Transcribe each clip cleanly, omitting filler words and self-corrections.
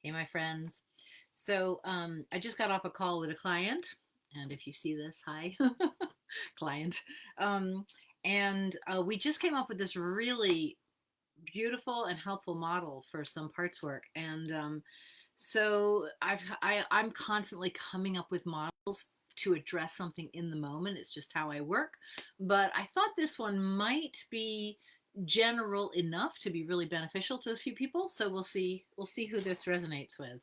Hey, my friends. I just got off a call with a client, and if you see this, hi, client. Um, we just came up with this really beautiful and helpful model for some parts work. I'm constantly coming up with models to address something in the moment. It's just how I work. But I thought this one might be general enough to be really beneficial to a few people. So we'll see who this resonates with.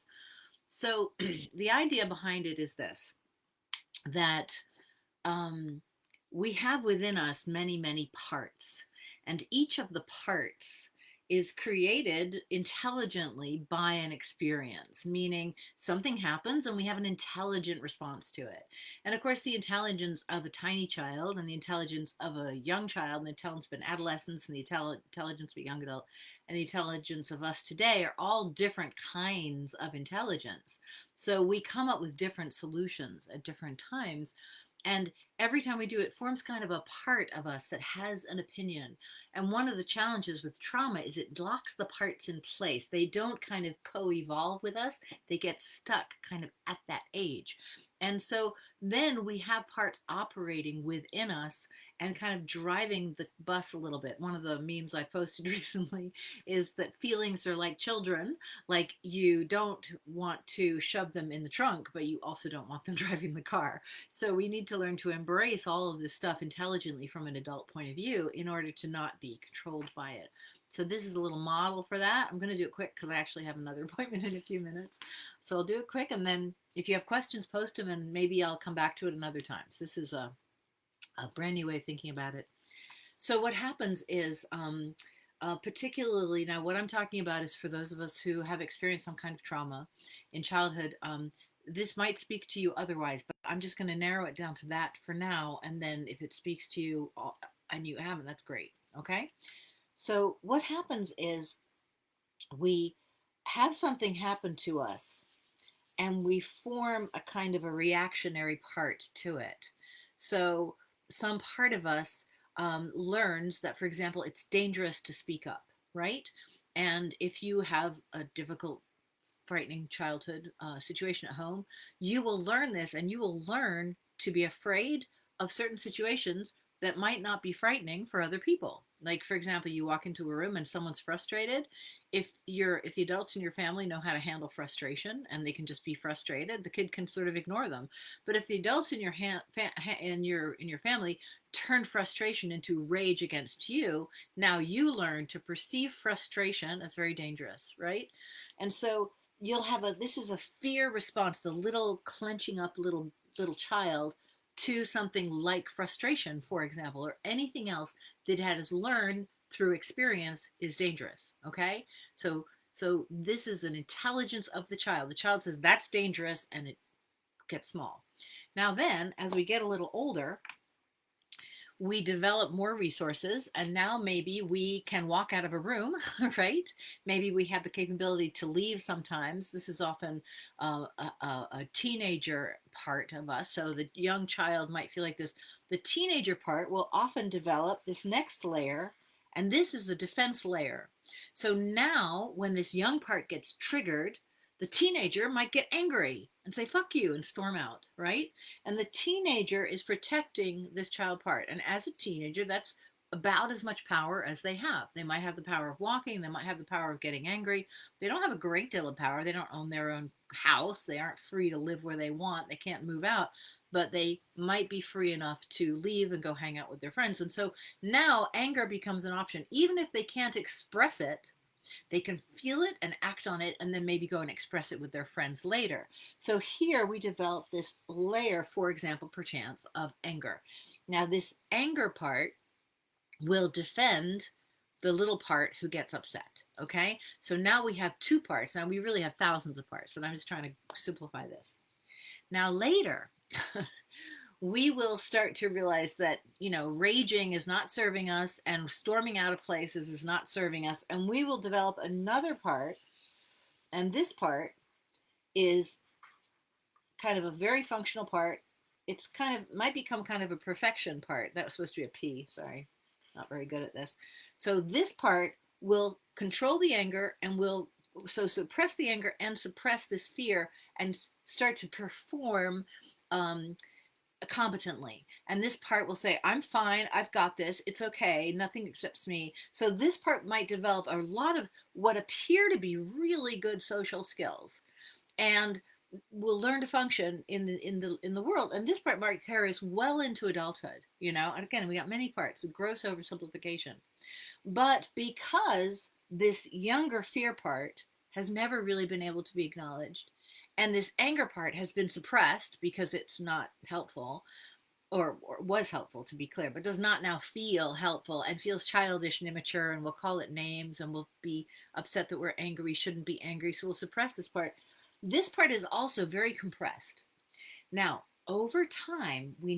So the idea behind it is this: that um, we have within us many, many parts, and each of the parts is created intelligently by an experience, meaning something happens and we have an intelligent response to it. And of course, the intelligence of a tiny child, and the intelligence of a young child, and the intelligence of an adolescent, and the intelligence of a young adult, and the intelligence of us today are all different kinds of intelligence. So we come up with different solutions at different times, and every time we do it, forms kind of a part of us that has an opinion. And one of the challenges with trauma is it locks the parts in place. They don't kind of co-evolve with us. They get stuck kind of at that age. And so then we have parts operating within us and kind of driving the bus a little bit. One of the memes I posted recently is that feelings are like children. Like, you don't want to shove them in the trunk, but you also don't want them driving the car. So we need to learn to embrace all of this stuff intelligently from an adult point of view in order to not be controlled by it. So this is a little model for that. I'm going to do it quick because I actually have another appointment in a few minutes. So I'll do it quick, and then if you have questions, post them, and maybe I'll come back to it another time. So this is a brand new way of thinking about it. So what happens is, particularly now, what I'm talking about is for those of us who have experienced some kind of trauma in childhood. This might speak to you otherwise, but I'm just going to narrow it down to that for now. And then if it speaks to you and you haven't, that's great. Okay. So what happens is we have something happen to us and we form a kind of a reactionary part to it. So some part of us learns that, for example, it's dangerous to speak up, right? And if you have a difficult, frightening childhood situation at home, you will learn this, and you will learn to be afraid of certain situations that might not be frightening for other people. Like, for example, you walk into a room and someone's frustrated. If the adults in your family know how to handle frustration and they can just be frustrated, the kid can sort of ignore them. But if the adults in your family turn frustration into rage against you, now you learn to perceive frustration as very dangerous, right? And so you'll have this is a fear response, the little clenching up little child to something like frustration, for example, or anything else that has learned through experience is dangerous. Okay. So this is an intelligence of the child. The child says that's dangerous, and it gets small. Now then, as we get a little older, we develop more resources, and now maybe we can walk out of a room, right? Maybe we have the capability to leave sometimes. This is often a teenager part of us. So the young child might feel like this. The teenager part will often develop this next layer, and this is the defense layer. So now when this young part gets triggered, the teenager might get angry and say fuck you and storm out, right? And the teenager is protecting this child part. And as a teenager, that's about as much power as they have. They might have the power of walking, they might have the power of getting angry. They don't have a great deal of power. They don't own their own house. They aren't free to live where they want. They can't move out, but they might be free enough to leave and go hang out with their friends. And so now anger becomes an option. Even if they can't express it, they can feel it and act on it, and then maybe go and express it with their friends later. So here we develop this layer, for example, perchance, of anger. Now, this anger part will defend the little part who gets upset. Okay. So now we have two parts. Now we really have thousands of parts, but I'm just trying to simplify this. Now, later, we will start to realize that, raging is not serving us, and storming out of places is not serving us. And we will develop another part. And this part is kind of a very functional part. It's might become kind of a perfection part. That was supposed to be a P. Sorry, not very good at this. So this part will control the anger and will So suppress the anger and suppress this fear and start to perform um, competently. And this part will say, I'm fine, I've got this, it's okay, nothing accepts me. So this part might develop a lot of what appear to be really good social skills, and will learn to function in the world. And this part might carry us well into adulthood, you know. And again, we got many parts, gross oversimplification. But because this younger fear part has never really been able to be acknowledged, and this anger part has been suppressed because it's not helpful, or was helpful to be clear, but does not now feel helpful and feels childish and immature, and we'll call it names and we'll be upset that we're angry, we shouldn't be angry, so we'll suppress this part. This part is also very compressed. Now, over time, we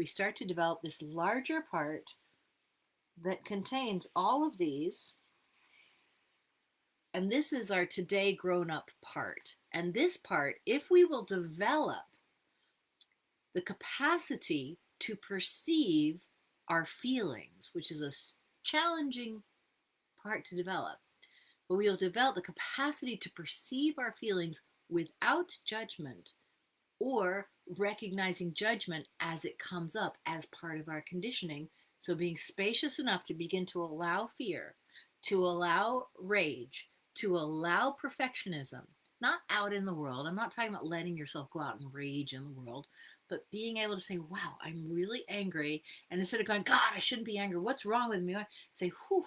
start to develop this larger part that contains all of these. And this is our today grown up part. And this part, if we will develop the capacity to perceive our feelings, which is a challenging part to develop, but we'll develop the capacity to perceive our feelings without judgment, or recognizing judgment as it comes up as part of our conditioning. So being spacious enough to begin to allow fear, to allow rage, to allow perfectionism, not out in the world. I'm not talking about letting yourself go out and rage in the world, but being able to say, wow, I'm really angry. And instead of going, God, I shouldn't be angry, what's wrong with me? I say, whew,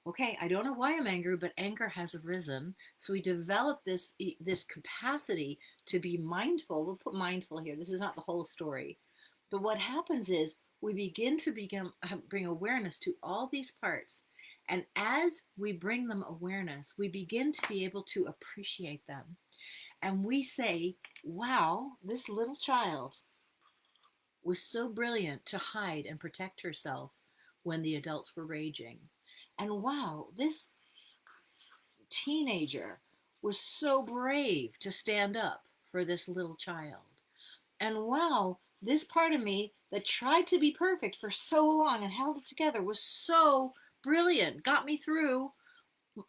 okay, I don't know why I'm angry, but anger has arisen. So we develop this capacity to be mindful. We'll put mindful here. This is not the whole story. But what happens is we begin to bring awareness to all these parts. And as we bring them awareness, we begin to be able to appreciate them. And we say, wow, this little child was so brilliant to hide and protect herself when the adults were raging. And wow, this teenager was so brave to stand up for this little child. And wow, this part of me that tried to be perfect for so long and held it together was so brilliant, got me through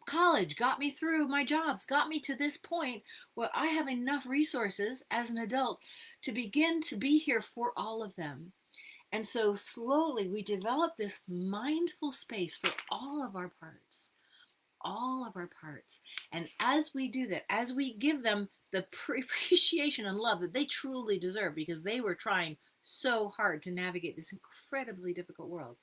college, got me through my jobs, got me to this point where I have enough resources as an adult to begin to be here for all of them. And so slowly we develop this mindful space for all of our parts, all of our parts. And as we do that, as we give them the appreciation and love that they truly deserve, because they were trying so hard to navigate this incredibly difficult world,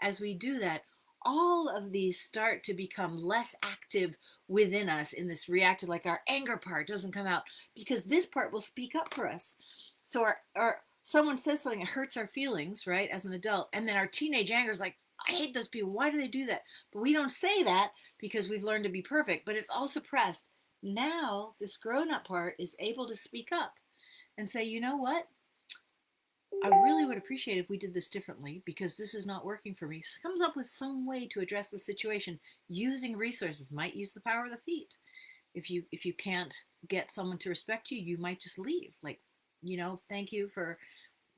as we do that, all of these start to become less active within us in this reactive, like our anger part doesn't come out because this part will speak up for us. So our someone says something that hurts our feelings, right, as an adult, and then our teenage anger is like, I hate those people. Why do they do that? But we don't say that because we've learned to be perfect, but it's all suppressed. Now, this grown up part is able to speak up and say, you know what? I really would appreciate if we did this differently because this is not working for me. So comes up with some way to address the situation using resources. Might use the power of the feet. If you can't get someone to respect you, you might just leave. Like, you know, thank you for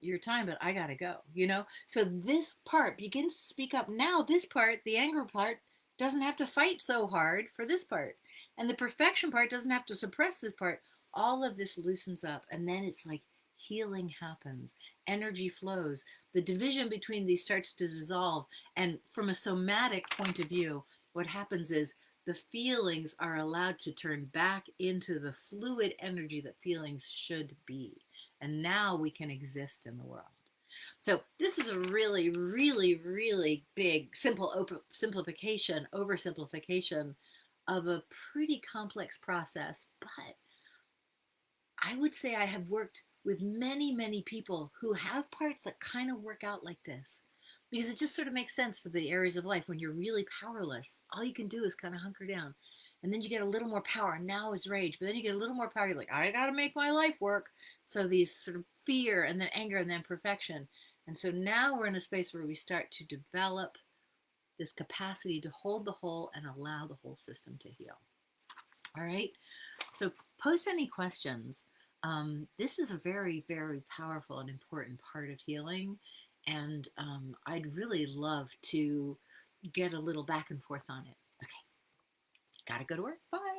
your time, but I gotta go. You know, so this part begins to speak up. Now, this part, the anger part, doesn't have to fight so hard for this part, and the perfection part doesn't have to suppress this part. All of this loosens up, and then it's like healing happens, energy flows, the division between these starts to dissolve. And from a somatic point of view, what happens is the feelings are allowed to turn back into the fluid energy that feelings should be. And now we can exist in the world. So this is a really, really, really big, simplification, oversimplification of a pretty complex process. But I would say I have worked with many, many people who have parts that kind of work out like this. Because it just sort of makes sense for the areas of life when you're really powerless. All you can do is kind of hunker down. And then you get a little more power, and now it's rage. But then you get a little more power. You're like, I got to make my life work. So these sort of fear and then anger and then perfection. And so now we're in a space where we start to develop this capacity to hold the whole and allow the whole system to heal. All right. So post any questions. This is a very, very powerful and important part of healing. And I'd really love to get a little back and forth on it. Okay. Gotta go to work. Bye.